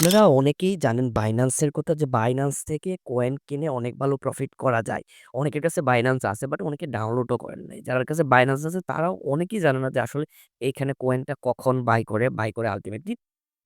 আপনারা অনেকেই জানেন Binance এর কথা যে Binance থেকে কয়েন কিনে অনেক ভালো প্রফিট করা যায়। অনেকের কাছে Binance আছে বাট অনেকে ডাউনলোডও করেন নাই। যাদের কাছে Binance আছে তারাও অনেকেই জানে না যে আসলে এইখানে কয়েনটা কখন বাই করে আল্টিমেটলি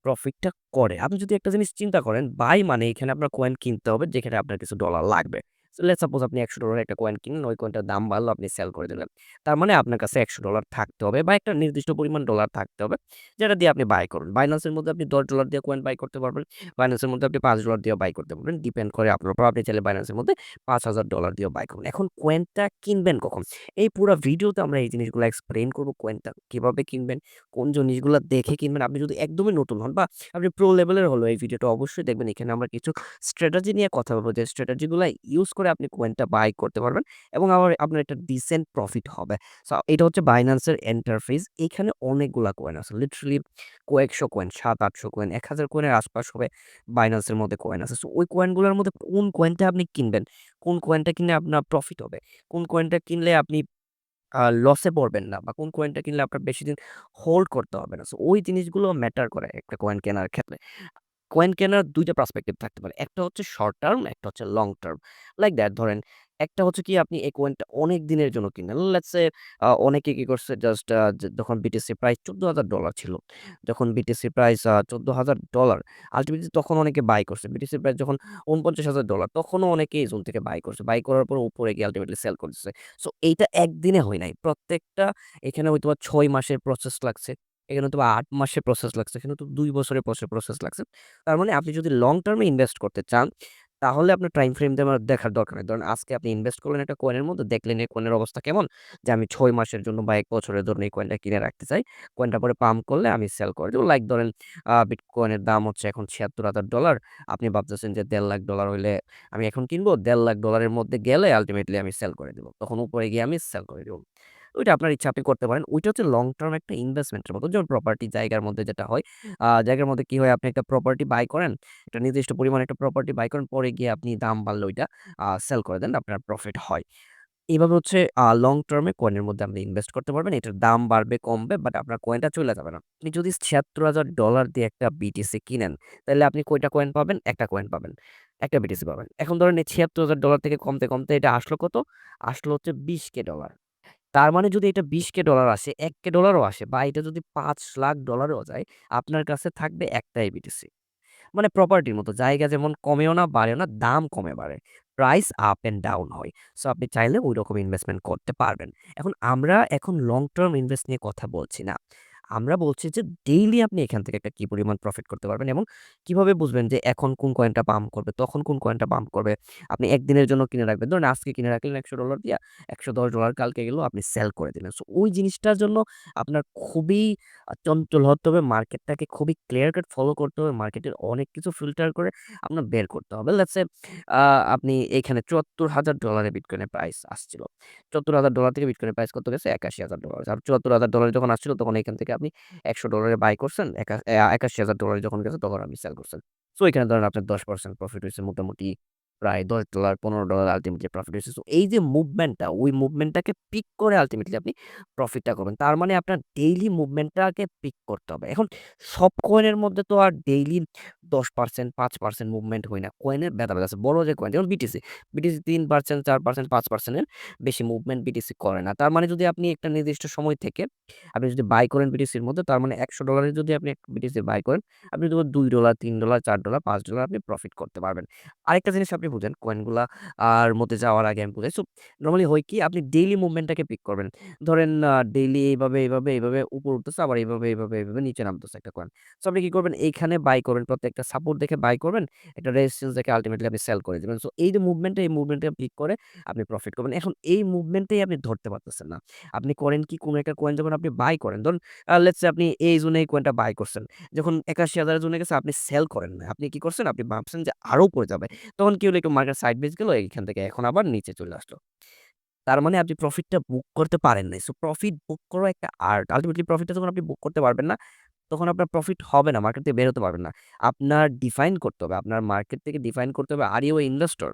প্রফিটটা করে। আপনি যদি একটা জিনিস চিন্তা করেন, বাই মানে এখানে আপনার কয়েন কিনতে হবে যেখানে আপনার কিছু ডলার লাগবে। সো লেটস সাপোজ আপনি $১০০ একটা কয়েন কিনলেন, ওই কয়েনটার দাম বাড়লো, আপনি সেল করে দিলেন। তার মানে আপনার কাছে $১০০ থাকতে হবে বা একটা নির্দিষ্ট পরিমাণ ডলার থাকতে হবে, যেটা দিয়ে আপনি বাই করুন। Binance এর মধ্যে আপনি $১০ দিয়ে কয়েন বাই করতে পারবেন। Binance এর মধ্যে আপনি $৫ দিয়েও বাই করতে পারবেন। ডিপেন্ড করে আপনার উপর। আপনি চাইলে Binance এর মধ্যে $৫,০০০ দিয়েও বাই করুন। এখন কয়েনটা কিনবেন কখন? এই পুরা ভিডিওতে আমরা এই জিনিসগুলো এক্সপ্লেইন করব। কয়েনটা কিভাবে কিনবেন, কোন জিনিসগুলা দেখে কিনবেন। আপনি যদি একদমই নতুন হন বা আপনি প্রো লেভেলের হলো এই ভিডিওটা অবশ্যই দেখবেন। এখানে আমরা কিছু স্ট্র্যাটেজি নিয়ে কথা বলব যে স্ট্র্যাটেজি গুলা ইউজ করে আপনি কয়েনটা বাই করতে পারবেন এবং আপনার একটা ডিসেন্ট প্রফিট হবে। সো এটা হচ্ছে Binance এর ইন্টারফেস। এখানে অনেকগুলা কয়েন আছে। লিটারালি কয়েকশো কয়েন, ৭০০-৮০০ কয়েন, ১,০০০ কয়েনের আশপাশ হবে Binance এর মধ্যে কয়েন আছে। সো ওই কয়েনগুলোর মধ্যে কোন কয়েনটা আপনি কিনবেন, কোন কয়েনটা কিনলে আপনার প্রফিট হবে, কোন কয়েনটা কিনলে আপনি লসে পড়বেন না বা কোন কয়েনটা কিনলে আপনার বেশিদিন হোল্ড করতে হবে না। সো ওই জিনিসগুলো ম্যাটার করে একটা কয়েন কেনার ক্ষেত্রে। কয়েন কেনার ২ টা পার্সপেক্টিভ থাকতে পারে। একটা হচ্ছে শর্ট টার্ম, একটা হচ্ছে লং টার্ম। লাইক দ্যাট ধরেন একটা হচ্ছে কি আপনি এই কয়েনটা অনেক দিনের জন্য কিনলেন। লেটস সে অনেকে কি করছে জাস্ট যখন বিটিসি প্রাইস $১৪,০০০ ছিল। যখন বিটিসি প্রাইস $১৪,০০০ আল্টিমেটলি তখন অনেকে বাই করছে। বিটিসি প্রাইস যখন $৪৯,০০০ তখনও অনেকে এই জোন থেকে বাই করছে। বাই করার পর উপরে গিয়ে আল্টিমেটলি সেল করে দিছে। সো এইটা একদিনে হয় নাই। প্রত্যেকটা এখানে হয়তোবা ৬ মাসের প্রসেস লাগছে। এখানে হয়তোবা ৮ মাসের প্রসেস লাগছে। এখানে তো ২ বছরের প্রসেস লাগছে। তার মানে আপনি যদি লং টার্ম এ ইনভেস্ট করতে চান, তাহলে আপনার টাইম ফ্রেম দেখার দরকার নেই। ধরেন আজকে আপনি ইনভেস্ট করলেন একটা কয়েনের মধ্যে, দেখলেন এই কয়েনের অবস্থা কেমন? যে আমি ৬ মাসের জন্য বা ১ বছরের জন্য এই কয়েনটা কিনে রাখতে চাই। কয়েনটা পরে পাম্প করলে আমি সেল করে দেব। লাইক ধরেন বিটকয়েনের দাম হচ্ছে এখন $৭৬,০০০। আপনি ভাবতেছেন যে $১,৫০,০০০ হইলে আমি এখন কিনবো। $১,৫০,০০০ এর মধ্যে গেলে আল্টিমেটলি আমি সেল করে দেব। তখন উপরে গিয়ে আমি সেল করে দেব। ওইটা আপনার ইচ্ছা আপনি করতে পারেন। ওইটা হচ্ছে লং টার্ম একটা ইনভেস্টমেন্টের মতো। যেমন প্রপার্টি জায়গার মধ্যে যেটা হয়, জায়গার মধ্যে কি হয় আপনি একটা প্রপার্টি বাই করেন, একটা নির্দিষ্ট পরিমাণে একটা প্রপার্টি বাই করেন, পরে গিয়ে আপনি দাম বাড়লে ওইটা সেল করে দেন, আপনার প্রফিট হয়। এভাবে হচ্ছে লং টার্ম এ কয়েনের মধ্যে আপনি ইনভেস্ট করতে পারবেন। এটার দাম বাড়বে, কমবে বাট আপনার কয়েনটা চইলা যাবে না। আপনি যদি $৭৬,০০০ দিয়ে একটা বিটিসি কিনেন, তাইলে আপনি কয়টা কয়েন পাবেন? একটা কয়েন পাবেন। একটা বিটিসি পাবেন। এখন ধরেন এই $৭৬,০০০ থেকে কমতে এটা আসলো কত? আসলো হচ্ছে $২০,০০০। তার মানে যদি এটা $২০,০০০ আসে, $১,০০০,০০০ ও আসে বা এটা যদি $৫,০০,০০০ ও যায়, আপনার কাছে থাকবে একটাই বিটিসি। মানে প্রপার্টির মতো। জায়গা যেমন কমেও না, বাড়েও না, দাম কমে বাড়ে। প্রাইস আপ অ্যান্ড ডাউন হয়। সো আপনি চাইলে ঐরকম ইনভেস্টমেন্ট করতে পারবেন। আমরা এখন লং টার্ম ইনভেস্ট নিয়ে কথা বলছি না। আমরা বলছি যে ডেইলি আপনি এখান থেকে একটা কি পরিমাণ প্রফিট করতে পারবেন এবং কিভাবে বুঝবেন যে এখন কোন কয়েনটা পাম্প করবে, তখন কোন কয়েনটা পাম্প করবে। আপনি একদিনের জন্য কিনে রাখবেন। ধরুন আজকে কিনে রাখলেন $১০০ দিয়া, $১১০ কালকে গেল আপনি সেল করে দিলেন। সো ওই জিনিসটার জন্য আপনার খুবই চঞ্চল হতে হবে। মার্কেটটাকে খুবই ক্লিয়ার কাট ফলো করতে হবে। মার্কেটের অনেক কিছু ফিল্টার করে আপনার বের করতে হবে। লেটস সে আ আপনি এখানে $৭৪,০০০ এ বিটকয়েনের প্রাইস আসছিল। $৭৪,০০০ থেকে বিটকয়েনের প্রাইস কত গেছে? $৮১,০০০। আর $৭৪,০০০ যখন আসছিল তখন এখান থেকে আপনি $১০০ এ বাই করছেন। $৮১,০০০ যখন গেছে তখন আপনি সেল করছেন। সো এখানে ধরেন আপনার 10% প্রফিট হইছে মোটামুটি প্রায় $১০, $১৫ আল্টিমেটলি প্রফিট হইছে। সো এই যে মুভমেন্টটা, ওই মুভমেন্টটাকে পিক করে আল্টিমেটলি আপনি প্রফিটটা করবেন। তার মানে আপনার ডেইলি মুভমেন্টটাকে পিক করতে হবে। এখন সব কয়েনের মধ্যে তো আর ডেইলি 10% 5% মুভমেন্ট হয় না। কয়েনের ভেদাভেদ আছে। বড় যে কয়েন যেমন বিটিসি। বিটিসি 3% 4% 5% এর বেশি মুভমেন্ট বিটিসি করে না। তার মানে যদি আপনি একটা নির্দিষ্ট সময় থেকে আপনি যদি বাই করেন বিটিসির মধ্যে তার মানে $১০০ এর যদি আপনি একটা বিটিসি বাই করেন, আপনি যদি $২, $৩, $৪, $৫ আপনি প্রফিট করতে পারবেন। আরেকটা জিনিস আপনি বুঝেন কয়েনগুলা মধ্যে যাওয়ার আগে আমি বুঝাই। সো নরমালি হয় কি আপনি ডেইলি মুভমেন্টটাকে পিক করবেন। ধরেন ডেইলি এইভাবে উপরে উঠতেছে আবার এইভাবে নিচে নামতেছে একটা কয়েন। সো আপনি কি করবেন? এইখানে বাই করবেন। প্রত্যেকটা সাপোর্ট দেখে বাই করবেন। একটা রেজিস্ট্যান্স দেখে আল্টিমেটলি আপনি সেল করে দিবেন। সো এই যে মুভমেন্টটা, এই মুভমেন্টটা পিক করে আপনি প্রফিট করবেন। এখন এই মুভমেন্টটাই আপনি ধরতে পারতেছেন না। আপনি করেন কি? কোন একটা কয়েন যখন আপনি বাই করেন, ধরুন লেটস সে আপনি এই জোনে এই কয়েনটা বাই করছেন। যখন ৮১,০০০ জোনে গেছে আপনি সেল করেন নাই। আপনি কি করছেন? আপনি ভাবছেন যে আরো উপরে যাবে। তখন কি হলো? একটু মার্কেট সাইডওয়েজ গেল। এইখান থেকে এখন আবার নিচে চলে আসলো। তার মানে আপনি প্রফিটটা বুক করতে পারেন নাই। সো প্রফিট বুক করা একটা আর্ট। আল্টিমেটলি প্রফিটটা যখন আপনি বুক করতে পারবেন না, তখন আপনার প্রফিট হবে না। মার্কেট থেকে বের হতে পারবেন না। আপনার ডিফাইন করতে হবে। আপনার মার্কেট থেকে ডিফাইন করতে হবে, আর ইউ এ ইনভেস্টর?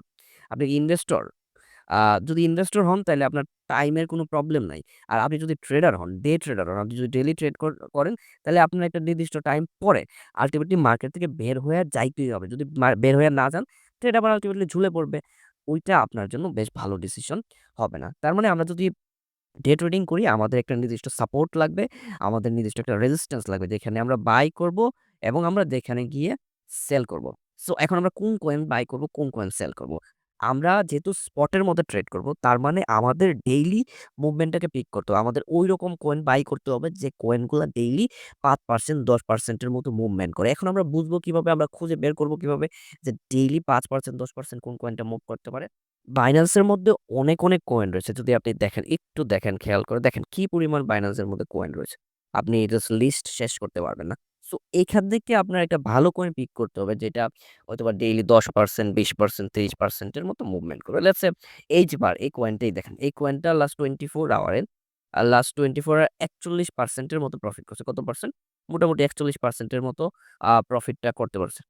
আপনি কি ইনভেস্টর? আ যদি ইনভেস্টর হন তাইলে আপনার টাইমের কোনো প্রবলেম নাই। আর আপনি যদি ট্রেডার হন, ডে ট্রেডার হন, আপনি যদি ডেইলি ট্রেড করেন তাহলে আপনার একটা নির্দিষ্ট টাইম পরে আল্টিমেটলি মার্কেট থেকে বের হয়ে যাইতেই হবে। যদি বের হয়ে না যান, ট্রেড আবার আল্টিমেটলি ঝুলে পড়বে। ওইটা আপনার জন্য বেশ ভালো ডিসিশন হবে না। তার মানে আমরা যদি ডে ট্রেডিং করি আমাদের একটা নির্দিষ্ট সাপোর্ট লাগবে, আমাদের নির্দিষ্ট একটা রেজিস্ট্যান্স লাগবে যেখানে আমরা বাই করব এবং আমরা যেখানে গিয়ে সেল করব। সো এখন আমরা কোন কয়েন বাই করব, কোন কয়েন সেল করব। আমরা যেহেতু স্পটের মধ্যে ট্রেড করব তার মানে আমাদের ডেইলি মুভমেন্টটাকে পিক করতে হবে। আমাদের ঐরকম কয়েন বাই করতে হবে যে কয়েনগুলা ডেইলি ৫% ১০% এর মতো মুভমেন্ট করে। এখন আমরা বুঝবো কিভাবে, আমরা খুঁজে বের করব কিভাবে যে ডেইলি ৫% ১০% কোন কয়েনটা মুভ করতে পারে? Binance এর মধ্যে অনেক কয়েন রয়েছে। যদি আপনি দেখেন, একটু দেখেন, খেয়াল করে দেখেন কি পরিমাণ Binance এর মধ্যে কয়েন রয়েছে। আপনি জাস্ট লিস্ট শেষ করতে পারবেন না। সো এখান থেকে আপনার একটা ভালো কয়েন পিক করতে হবে যেটা হয়তোবা ডেইলি ১০%, ২০%, ৩০% এর মতো মুভমেন্ট করবে। লেটস সে এইচবার এই কয়েনটাই দেখেন। এই কয়েনটা লাস্ট 24 আওয়ারের লাস্ট 24 এর ৪১% এর মতো প্রফিট করছে। কত পার্সেন্ট? মোটামুটি ৪১% এর মতো প্রফিটটা করতে পারছে।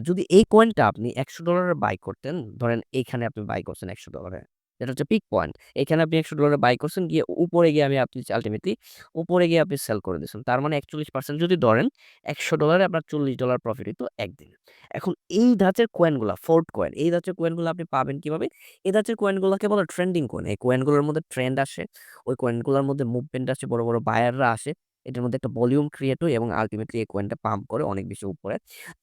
যদি এই কয়েনটা আপনি $১০০ এ বাই করতেন, ধরেন এইখানে আপনি বাই করছেন $১০০ এ। এটা হচ্ছে পিক পয়েন্ট। এখানে আপনি $১০০ এ বাই করছেন, গিয়ে উপরে গিয়ে আপনি আল্টিমেটলি উপরে গিয়ে আপনি সেল করে দিয়েছেন। তার মানে ৪১% যদি ধরেন $১০০ এ আপনার $৪০ প্রফিট হইতো একদিনে। এখন এই ধাঁচের কয়েনগুলা, ফোর্ট কয়েন, এই ধাঁচের কয়েনগুলো আপনি পাবেন কিভাবে? এই ধাঁচের কয়েনগুলাকে বলে ট্রেন্ডিং কয়েন। এই কয়েনগুলোর মধ্যে ট্রেন্ড আসে, ওই কয়েনগুলোর মধ্যে মুভমেন্ট আসে, বড় বায়াররা আসে। এটার মধ্যে একটা ভলিউম ক্রিয়েট হয় এবং আল্টিমেটলি এই কয়েনটা পাম্প করে অনেক বেশি উপরে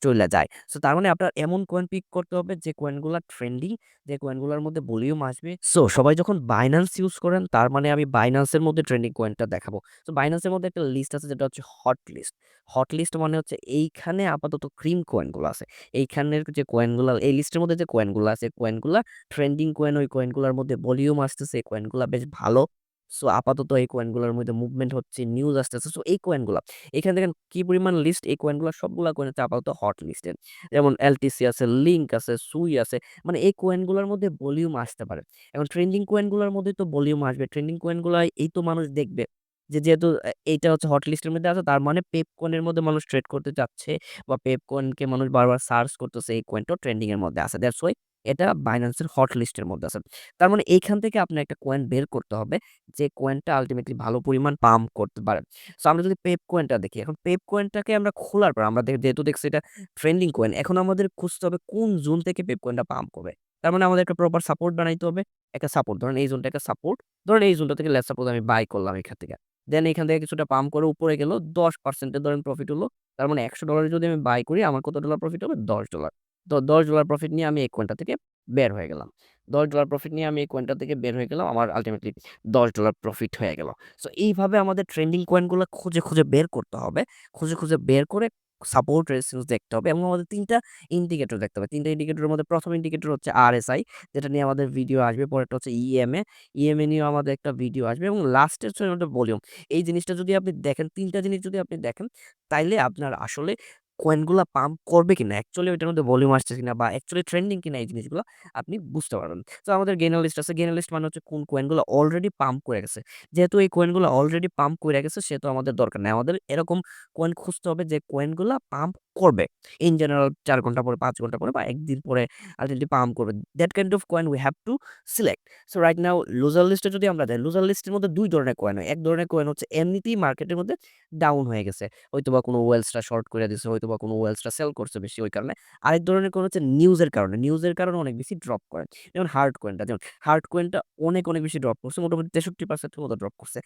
চইলা যায়। সো তার মানে আপনার এমন কয়েন পিক করতে হবে যে কয়েনগুলা ট্রেন্ডিং, যে কয়েনগুলার মধ্যে ভলিউম আসবে। সো সবাই যখন Binance ইউজ করেন তার মানে আমি Binance এর মধ্যে ট্রেন্ডিং কয়েনটা দেখাবো। সো Binance এর মধ্যে একটা লিস্ট আছে যেটা হচ্ছে হট লিস্ট। হট লিস্ট মানে হচ্ছে এইখানে আপাতত ক্রিম কয়েনগুলো আছে। এইখানের যে কয়েনগুলা, এই লিস্টের মধ্যে যে কয়েনগুলা আছে, কয়েনগুলা ট্রেন্ডিং কয়েন, ওই কয়েনগুলার মধ্যে ভলিউম আসতেছে, এই কয়েনগুলা বেশ ভালো। সো আপাতত এই কয়েনগুলার মধ্যে মুভমেন্ট হচ্ছে, নিউজ আসতেছে। সো এই কয়েনগুলা, এখানে দেখেন কি পরিমাণ লিস্ট, এই কয়েনগুলা সবগুলা কয়েন হচ্ছে আপাতত হট লিস্টেড। যেমন এলটিসি আছে, লিংক আছে, সুই আছে। মানে এই কয়েনগুলার মধ্যে ভলিউম আসতে পারে। এখন ট্রেন্ডিং কয়েনগুলার মধ্যে তো ভলিউম আসবে। ট্রেন্ডিং কয়েনগুলা এই তো মানুষ দেখবে। যেহেতু এইটা হচ্ছে হট লিস্টের মধ্যে আছে তার মানে পেপ কয়েনের মধ্যে মানুষ ট্রেড করতে চাচ্ছে বা পেপ কয়েনকে মানুষ বারবার সার্চ করতেছে, এই কয়েনটাও ট্রেন্ডিং এর মধ্যে আছে। দ্যাটস ওয়াই এটা Binance এর হট লিস্টের মধ্যে আছে। তার মানে এইখান থেকে আপনার একটা কয়েন বের করতে হবে যে কয়েনটা আল্টিমেটলি ভালো পরিমাণ পাম্প করতে পারে। সো আমরা যদি পেপ কয়েনটা দেখি, এখন পেপ কয়েনটাকে আমরা খোলার পর আমরা যেহেতু দেখছি এটা ট্রেন্ডিং কয়েন, এখন আমাদের খুঁজতে হবে কোন জোন থেকে পেপ কয়েনটা পাম্প করবে। তার মানে আমাদের একটা প্রপার সাপোর্ট বানাইতে হবে। একটা সাপোর্ট, ধরেন এই জোনটা একটা সাপোর্ট। ধরেন এই জোনটা থেকে লেটস সাপোজ আমি বাই করলাম এখান থেকে। দেন এখান থেকে কিছুটা পাম্প করে উপরে গেল, 10% এর ধরেন প্রফিট হলো। তার মানে $১০০ যদি আমি বাই করি আমার কত ডলার প্রফিট হবে? $১০। তো $১০ প্রফিট নিয়ে আমি এই কয়েনটা থেকে বের হয়ে গেলাম। $১০ প্রফিট নিয়ে আমি এই কয়েনটা থেকে বের হয়ে গেলাম। আমার আল্টিমেটলি $১০ প্রফিট হয়ে গেল। সো এইভাবে আমাদের ট্রেন্ডিং কয়েনগুলো খুঁজে বের করতে হবে। খুঁজে বের করে সাপোর্ট রেজিস্ট্যান্স দেখতে হবে এবং আমাদের ৩ টা ইন্ডিকেটর দেখতে হবে। ৩ টা ইন্ডিকেটরের মধ্যে ১ম ইন্ডিকেটর হচ্ছে RSI, যেটা নিয়ে আমাদের ভিডিও আসবে। পরেরটা হচ্ছে EMA, EMA নিয়েও আমাদের একটা ভিডিও আসবে এবং লাস্টের হচ্ছে আমাদের ভলিউম। এই জিনিসটা যদি আপনি দেখেন, ৩ টা জিনিস যদি আপনি দেখেন, তাইলে আপনার আসলে কয়েনগুলা পাম্প করবে কিনা, অ্যাকচুয়ালি ওইটার মধ্যে ভলিউম আসছে কিনা বা অ্যাকচুয়ালি ট্রেন্ডিং কিনা, এই জিনিসগুলো আপনি বুঝতে পারবেন। তো আমাদের গেইনার লিস্ট আছে। গেইনার লিস্ট মানে হচ্ছে কোন কয়েনগুলো অলরেডি পাম্প করে গেছে। যেহেতু এই কয়েনগুলো অলরেডি পাম্প কইরা গেছে সেহেতু আমাদের দরকার নাই। আমাদের এরকম কয়েন খুঁজতে হবে যে কয়েনগুলা পাম্প করবে। ইন জেনারেল ৪ ঘন্টা পরে, ৫ ঘন্টা পরে বা ১ দিন পরে আল্টিমেটলি পাম্প করবে। That kind of coin we have to select. So right now loser লিস্টে যদি আমরা যাই, লুজার লিস্টের মধ্যে ২ ধরনের কয়েন হয়। এক ধরনের কয়েন হচ্ছে এমনিতেই মার্কেটের মধ্যে ডাউন হয়ে গেছে। হয়তোবা কোনো ওয়েলসটা শর্ট কইরা দিছে, হয়তোবা কোনো ওয়েলসটা সেল করছে বেশি ওই কারণে। আরেক ধরনের কয়েন হচ্ছে নিউজের কারণে। নিউজের কারণে অনেক বেশি ড্রপ করে। যেমন হার্ড কয়েনটা, যেমন হার্ড কয়েনটা অনেক বেশি ড্রপ করছে। মোটামুটি ৬৩% এর মতো ড্রপ করছে।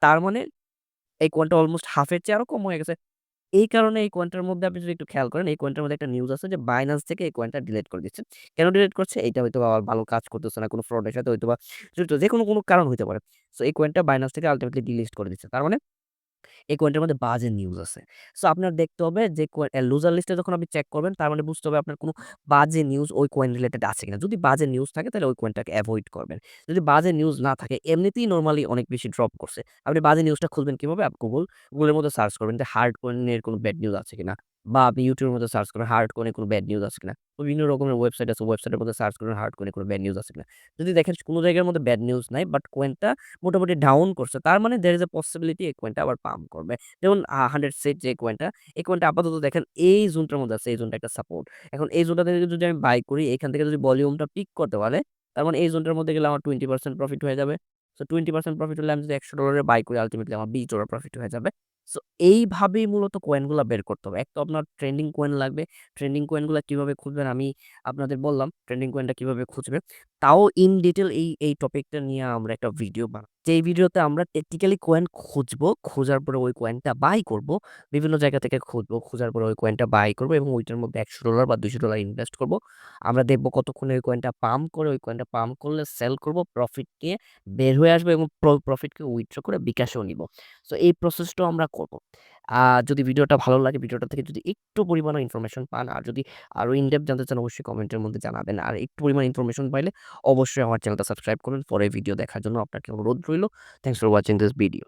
তার মানে এই কয়েনটা অলমোস্ট হাফ এর চেয়ে আরো কম হয়ে গেছে। এই কারণে এই কয়েনটার মধ্যে আপনি যদি একটু খেয়াল করেন, এই কয়েনটার মধ্যে একটা নিউজ আছে যে Binance থেকে এই কয়েনটা ডিলিট করে দিচ্ছে। কেন ডিলিট করছে? এইটা হয়তোবা ভালো কাজ করতেছে না, কোনো ফ্রড এর সাথে হয়তোবা জড়িত, যেকোনো কোনো কারণ হইতে পারে। সো এই কয়েনটা Binance থেকে আল্টিমেটলি ডিলিট করে দিচ্ছে। তার মানে এই কয়েনটার মধ্যে বাজে নিউজ আছে। সো আপনার দেখতে হবে যে লুজার লিস্টে যখন আপনি চেক করবেন তার মানে বুঝতে হবে আপনার কোনো বাজে নিউজ ওই কয়েন রিলেটেড আছে কিনা। যদি বাজে নিউজ থাকে তাহলে ওই কয়েনটাকে এভয়েড করবেন। যদি বাজে নিউজ না থাকে, এমনিতেই নরমালি অনেক বেশি ড্রপ করছে। আপনি বাজে নিউজটা খুঁজবেন কিভাবে? গুগলের মধ্যে সার্চ করবেন যে হার্ড কয়েনের কোনো ব্যাড নিউজ আছে কিনা, বা আপনি YouTube এর মধ্যে সার্চ করবেন হার্ড কয়েনের কোনো ব্যাড নিউজ আছে কিনা। বিভিন্ন রকমের ওয়েবসাইট আছে, ওয়েবসাইটের মধ্যে সার্চ করবেন হার্ড কয়েনের কোনো ব্যাড নিউজ আছে কিনা। যদি দেখেন কোনো জায়গার মধ্যে ব্যাড নিউজ নাই বাট কয়েনটা মোটামুটি ডাউন করছে, তার মানে there is a possibility এই কয়েনটা আবার পাম্প করবে। যেমন 100 সেট যে কয়েনটা, এই কয়েনটা আপাতত দেখেন এই জোনটার মধ্যে আছে, এই জোনটা একটা সাপোর্ট। এখন এই জোনটা থেকে যদি আমি বাই করি, এখান থেকে যদি ভলিউমটা পিক করতে পারে, তার মানে এই জোনটার মধ্যে গেলে আমার 20% প্রফিট হয়ে যাবে। সো 20% প্রফিট হলে আমি যদি $100 বাই করি আল্টিমেটলি আমার $20 প্রফিট হয়ে যাবে। সো এইভাবেই মূলত কয়েনগুলা বের করতে হবে। এক তো আপনার ট্রেন্ডিং কয়েন লাগবে। ট্রেন্ডিং কয়েনগুলা কিভাবে খুঁজবেন আমি আপনাদের বললাম ট্রেন্ডিং কয়েনটা কিভাবে খুঁজবেন। তাও ইন ডিটেইল এই টপিকটা নিয়ে আমরা একটা ভিডিও বানাবো। যেই ভিডিওতে আমরা টেকনিক্যালি কয়েন খুঁজবো, খোঁজার পরে ওই কয়েনটা বাই করব। বিভিন্ন জায়গা থেকে খুঁজবো, খোঁজার পরে ওই কয়েনটা বাই করব এবং ওইটার মধ্যে $100 বা $200 ইনভেস্ট করব। আমরা দেখব কতক্ষণে ওই কয়েনটা পাম্প করে, ওই কয়েনটা পাম্প করলে সেল করব, প্রফিট নিয়ে বের হয়ে আসবো এবং প্রফিটকে উইথড্র করে বিকাশেও নিব। সো এই প্রসেসটাও আমরা করব। যদি ভিডিওটা ভালো লাগে, ভিডিওটা থেকে যদি একটু পরিমাণে ইনফরমেশন পান আর যদি আরো ইন ডেপথ জানতে চান অবশ্যই কমেন্টের মধ্যে জানাবেন। আর একটু পরিমাণ ইনফরমেশন পাইলে অবশ্যই আমার চ্যানেলটা সাবস্ক্রাইব করবেন। পরের ভিডিও দেখার জন্য আপনাকে অনুরোধ রইল। Thanks for watching this video.